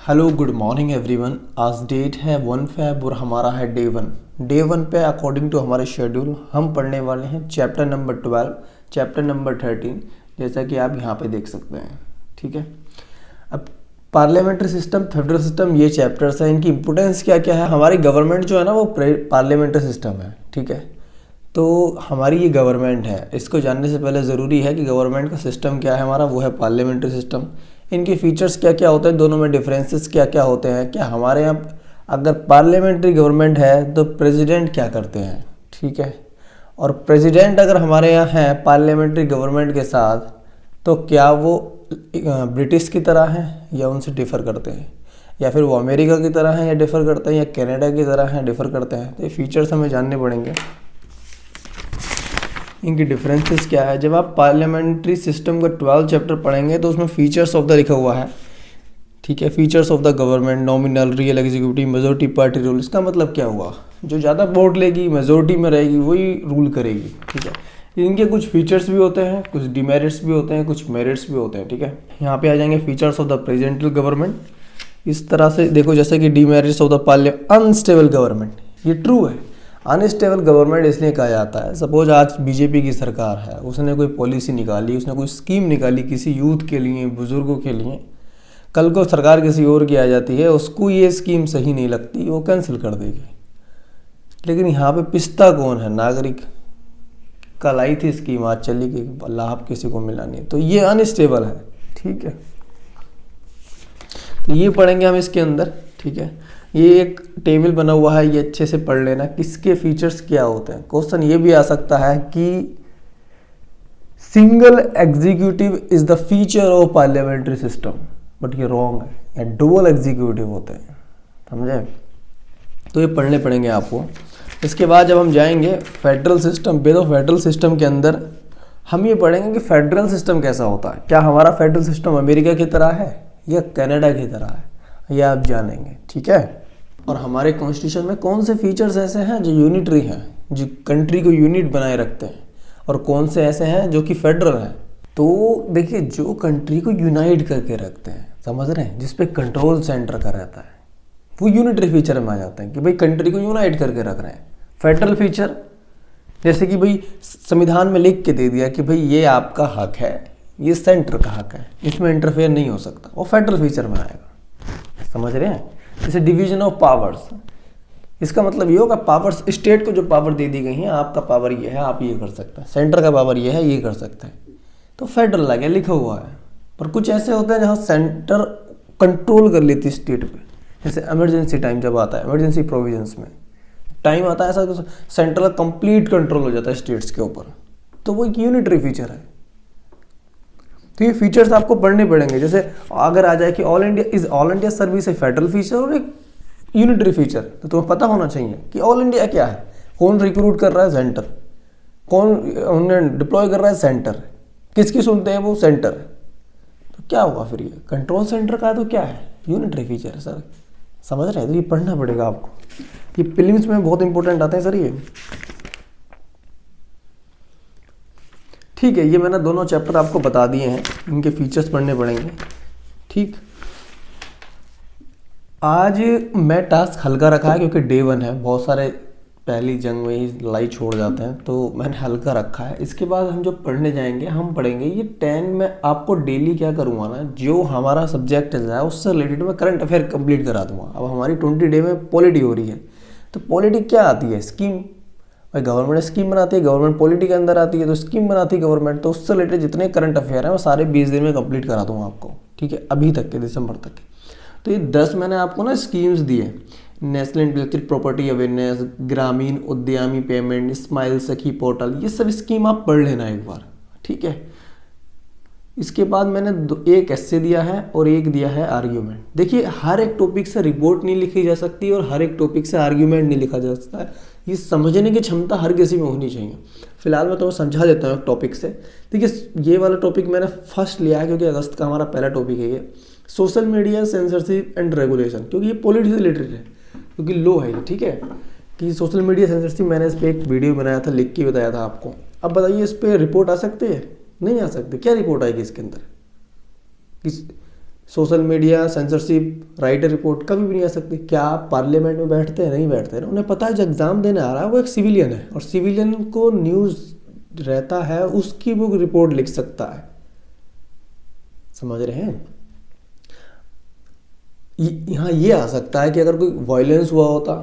Hello good morning everyone. आज date है 1 February और हमारा है डे वन पे अकॉर्डिंग टू हमारे शेड्यूल हम पढ़ने वाले हैं चैप्टर नंबर 12, चैप्टर नंबर 13, जैसा कि आप यहाँ पे देख सकते हैं। ठीक है, अब पार्लियामेंट्री सिस्टम, फेडरल सिस्टम, ये चैप्टर्स हैं। इनकी इंपोर्टेंस क्या क्या है। हमारी गवर्नमेंट जो है ना वो पार्लियामेंट्री सिस्टम है। ठीक है, तो हमारी ये गवर्नमेंट है, इसको जानने से पहले ज़रूरी है कि गवर्नमेंट का सिस्टम क्या है हमारा, वो है पार्लियामेंट्री सिस्टम। इनके फीचर्स क्या क्या होते हैं, दोनों में डिफरेंसेस क्या क्या होते हैं। क्या हमारे यहाँ अगर पार्लियामेंट्री गवर्नमेंट है तो प्रेसिडेंट क्या करते हैं, ठीक है, और प्रेसिडेंट अगर हमारे यहाँ है पार्लियामेंट्री गवर्नमेंट के साथ तो क्या वो ब्रिटिश की तरह हैं या उनसे डिफ़र करते हैं, या फिर वो अमेरिका की तरह हैं या डिफ़र करते हैं, या कनाडा की तरह हैं डिफ़र करते हैं। तो ये फीचर्स हमें जानने पड़ेंगे, इनकी डिफरेंसेस क्या है। जब आप पार्लियामेंट्री सिस्टम का 12 चैप्टर पढ़ेंगे तो उसमें फीचर्स ऑफ द लिखा हुआ है। ठीक है, features of the government, nominal, real executive, majority party rule. इसका मतलब क्या हुआ, जो ज़्यादा वोट लेगी, मेजोरिटी में रहेगी, वही रूल करेगी। ठीक है, इनके कुछ फीचर्स भी होते हैं, कुछ डिमेरिट्स भी होते हैं, कुछ मेरिट्स भी होते हैं। ठीक है, यहाँ पे आ जाएंगे features of the presidential government. इस तरह से देखो, जैसे कि demerits of the unstable government, ये ट्रू है। अनस्टेबल गवर्नमेंट इसलिए कहा जाता है, सपोज आज बीजेपी की सरकार है, उसने कोई पॉलिसी निकाली, उसने कोई स्कीम निकाली किसी यूथ के लिए, बुजुर्गों के लिए, कल को सरकार किसी और की आ जाती है, उसको ये स्कीम सही नहीं लगती, वो कैंसिल कर देगी। लेकिन यहाँ पे पिसता कौन है, नागरिक। कल आई थी स्कीम, आज चली गई, लाभ किसी को मिला नहीं, तो ये अनस्टेबल है। ठीक है, तो ये पढ़ेंगे हम इसके अंदर। ठीक है, ये एक टेबल बना हुआ है, ये अच्छे से पढ़ लेना, किसके फीचर्स क्या होते हैं। क्वेश्चन ये भी आ सकता है कि single executive is the feature of parliamentary system, but ये रॉन्ग है, या डुअल एग्जीक्यूटिव होते हैं, समझे। तो ये पढ़ने पड़ेंगे आपको। इसके बाद जब हम जाएंगे फेडरल सिस्टम पे, तो फेडरल सिस्टम के अंदर हम ये पढ़ेंगे कि फेडरल सिस्टम कैसा होता है। क्या हमारा फेडरल सिस्टम अमेरिका की तरह है या कनाडा की तरह है, यह आप जानेंगे। ठीक है, और हमारे कॉन्स्टिट्यूशन में कौन से फीचर्स ऐसे हैं जो यूनिटरी हैं, जो कंट्री को यूनिट बनाए रखते हैं, और कौन से ऐसे हैं जो कि फेडरल हैं। तो देखिए, जो कंट्री को यूनाइट करके रखते हैं, समझ रहे हैं, जिस पे कंट्रोल सेंटर का रहता है, वो यूनिटरी फीचर में आ जाते हैं कि भाई कंट्री को यूनाइट करके रख रहे हैं। फेडरल फीचर, जैसे कि भाई संविधान में लिख के दे दिया कि भाई ये आपका हक है, ये सेंटर का हक है, इसमें इंटरफेयर नहीं हो सकता, वो फेडरल फीचर में आएगा। समझ रहे हैं। जैसे डिवीजन ऑफ पावर्स, इसका मतलब ये होगा पावर्स, स्टेट को जो पावर दे दी गई है, आपका पावर ये है, आप ये कर सकते हैं, सेंटर का पावर ये है, ये कर सकते हैं, तो फेडरल आ गया, लिखा हुआ है। पर कुछ ऐसे होते हैं जहाँ सेंटर कंट्रोल कर लेती है स्टेट पे, जैसे इमरजेंसी टाइम जब आता है, इमरजेंसी प्रोविजंस में टाइम आता है ऐसा, तो सेंट्रल कंप्लीट कंट्रोल हो जाता है स्टेट्स के ऊपर, तो वो एक यूनिटरी फीचर है। तो ये फीचर्स आपको पढ़ने पड़ेंगे। जैसे अगर आ जाए कि ऑल इंडिया सर्विस ए फेडरल फीचर और एक यूनिटरी फीचर, तो तुम्हें पता होना चाहिए कि ऑल इंडिया क्या है, कौन रिक्रूट कर रहा है, सेंटर, कौन उन्हें डिप्लॉय कर रहा है, सेंटर, किसकी सुनते हैं वो, सेंटर। तो क्या होगा फिर, ये कंट्रोल सेंटर का है, तो क्या है, यूनिटरी फीचर है सर, समझ रहे हैं। तो ये पढ़ना पड़ेगा आपको, ये प्रीलिम्स में बहुत इंपॉर्टेंट आते हैं सर ये। ठीक है, ये मैंने दोनों चैप्टर आपको बता दिए हैं, इनके फीचर्स पढ़ने पड़ेंगे। ठीक, आज मैं टास्क हल्का रखा है क्योंकि डे 1 है, बहुत सारे पहली जंग में ही लड़ाई छोड़ जाते हैं, तो मैंने हल्का रखा है। इसके बाद हम जो पढ़ने जाएंगे, हम पढ़ेंगे ये 10 में आपको डेली क्या करूँगा ना, जो हमारा सब्जेक्ट है उससे रिलेटेड मैं करंट अफेयर कंप्लीट करा दूँगा। अब हमारी 20 डे में पॉलिटी हो रही है, तो पॉलिटी क्या आती है, स्कीम, भाई गवर्नमेंट स्कीम बनाती है, गवर्नमेंट पॉलिटी के अंदर आती है, तो स्कीम बनाती है गवर्नमेंट, तो उससे रिलेटेड जितने करंट अफेयर हैं वो सारे 20 दिन में कंप्लीट करा दूंगा आपको। ठीक है, अभी तक के, दिसंबर तक के। तो ये 10 मैंने आपको ना स्कीम्स दिए, नेशनल इंटेलेक्चुअल प्रॉपर्टी अवेयरनेस, ग्रामीण उद्यमी पेमेंट, स्माइल सखी पोर्टल, ये सब स्कीम आप पढ़ लेना एक बार। ठीक है, इसके बाद मैंने एक एस्से दिया है और एक दिया है आर्ग्यूमेंट। देखिए, हर एक टॉपिक से रिपोर्ट नहीं लिखी जा सकती और हर एक टॉपिक से आर्ग्यूमेंट नहीं लिखा जा सकता है, ये समझने की क्षमता हर किसी में होनी चाहिए। फिलहाल मैं तुम्हें समझा देता हूँ टॉपिक से। देखिए, ये वाला टॉपिक मैंने फर्स्ट लिया है क्योंकि अगस्त का हमारा पहला टॉपिक है ये, social media censorship and regulation, क्योंकि ये पॉलिटिक्स से रिलेटेड है, क्योंकि लो है ये। ठीक है, कि सोशल मीडिया सेंसरशिप, मैंने इस पर एक वीडियो बनाया था, लिख के बताया था आपको। अब बताइए, इस पर रिपोर्ट आ सकती है, नहीं आ सकती। क्या रिपोर्ट आएगी इसके अंदर, social media, censorship, right report कभी भी नहीं आ सकती। क्या आप पार्लियामेंट में बैठते हैं? नहीं बैठते ना। उन्हें पता है जो एग्जाम देने आ रहा है वो एक सिविलियन है, और सिविलियन को न्यूज़ रहता है, उसकी वो रिपोर्ट लिख सकता है। समझ रहे हैं? यहाँ ये आ सकता है कि अगर कोई वायलेंस हुआ होता,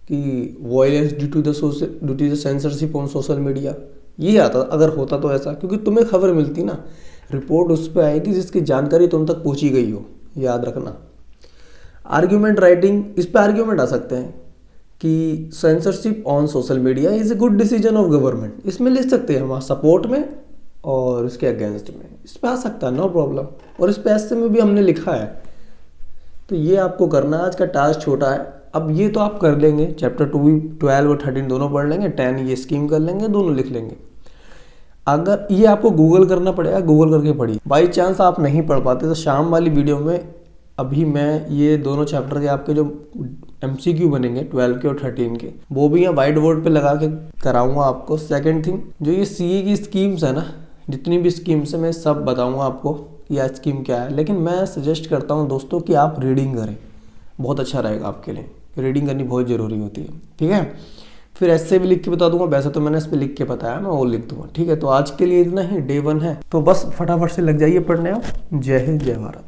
कि violence due to the censorship on social media, ये आता अगर होता तो ऐसा, क्योंकि तुम्हें खबर मिलती ना, रिपोर्ट उस पर आएगी जिसकी जानकारी तुम तक पहुंची गई हो, याद रखना। आर्ग्यूमेंट राइटिंग, इस पर आर्ग्यूमेंट आ सकते हैं कि censorship on social media is a good decision of government, इसमें लिख सकते हैं हम सपोर्ट में और इसके अगेंस्ट में, इस पर आ सकता है, नो प्रॉब्लम। और इस पे ऐसे में भी हमने लिखा है। तो ये आपको करना है। आज का टास्क छोटा है, अब ये तो आप कर लेंगे, चैप्टर 12 और 13 दोनों पढ़ लेंगे, 10 ये स्कीम कर लेंगे, दोनों लिख लेंगे। अगर ये आपको गूगल करना पड़ेगा, गूगल करके पढ़िए। बाई चांस आप नहीं पढ़ पाते तो शाम वाली वीडियो में अभी मैं ये दोनों चैप्टर के आपके जो MCQ बनेंगे 12 के और 13 के, वो भी यहाँ वाइट बोर्ड पे लगा के कराऊंगा आपको। सेकंड थिंग, जो ये CA की स्कीम्स है ना, जितनी भी स्कीम्स है मैं सब बताऊंगा आपको यह स्कीम क्या है। लेकिन मैं सजेस्ट करता हूँ दोस्तों कि आप रीडिंग करें, बहुत अच्छा रहेगा आपके लिए। रीडिंग करनी बहुत ज़रूरी होती है, ठीक है। फिर ऐसे भी लिख के बता दूंगा, वैसे तो मैंने इस पर लिख के बताया, मैं वो लिख दूंगा, ठीक है। तो आज के लिए इतना ही, डे 1 है, तो बस फटाफट से लग जाइए पढ़ने। आप जय हिंद, जय भारत।